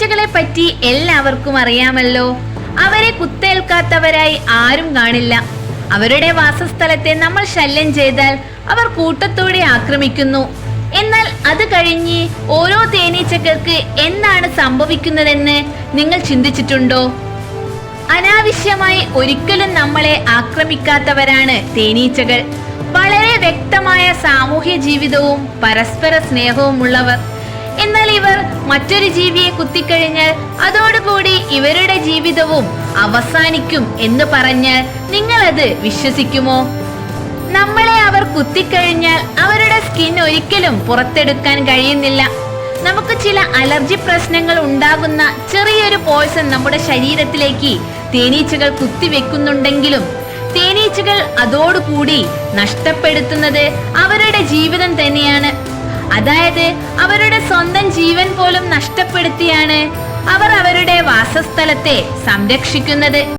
തേനീച്ചകളെ പറ്റി എല്ലാവർക്കും അറിയാമല്ലോ. അവരെ കുത്തേൽക്കാത്തവരായി ആരും കാണില്ല. അവരുടെ വാസസ്ഥലത്തെ നമ്മൾ ശല്യം ചെയ്താൽ അവർ കൂട്ടത്തോടെ ആക്രമിക്കുന്നു. എന്നാൽ അത് കഴിഞ്ഞ് ഓരോ തേനീച്ചകൾക്ക് എന്താണ് സംഭവിക്കുന്നതെന്ന് നിങ്ങൾ ചിന്തിച്ചിട്ടുണ്ടോ? അനാവശ്യമായി ഒരിക്കലും നമ്മളെ ആക്രമിക്കാത്തവരാണ് തേനീച്ചകൾ. വളരെ വ്യക്തമായ സാമൂഹ്യ ജീവിതവും പരസ്പര സ്നേഹവുമുള്ളവർ. എന്നാൽ ഇവർ മറ്റൊരു ജീവിയെ കുത്തിക്കഴിഞ്ഞാൽ അതോടുകൂടി ഇവരുടെ ജീവിതവും അവസാനിക്കും എന്ന് പറഞ്ഞാൽ നിങ്ങൾ അത് വിശ്വസിക്കുമോ? നമ്മളെ അവർ കുത്തിക്കഴിഞ്ഞാൽ അവരുടെ സ്കിൻ ഒരിക്കലും പുറത്തെടുക്കാൻ കഴിയുന്നില്ല. നമുക്ക് ചില അലർജി പ്രശ്നങ്ങൾ ഉണ്ടാകുന്ന ചെറിയൊരു പോയ്സൺ നമ്മുടെ ശരീരത്തിലേക്ക് തേനീച്ചകൾ കുത്തിവെക്കുന്നുണ്ടെങ്കിലും തേനീച്ചകൾ അതോടുകൂടി നഷ്ടപ്പെടുത്തുന്നത് അവരുടെ ജീവിതം തന്നെയാണ്. അതായത് അവരുടെ സ്വന്തം ജീവൻ പോലും നഷ്ടപ്പെടുത്തിയാണ് അവർ അവരുടെ വാസസ്ഥലത്തെ സംരക്ഷിക്കുന്നത്.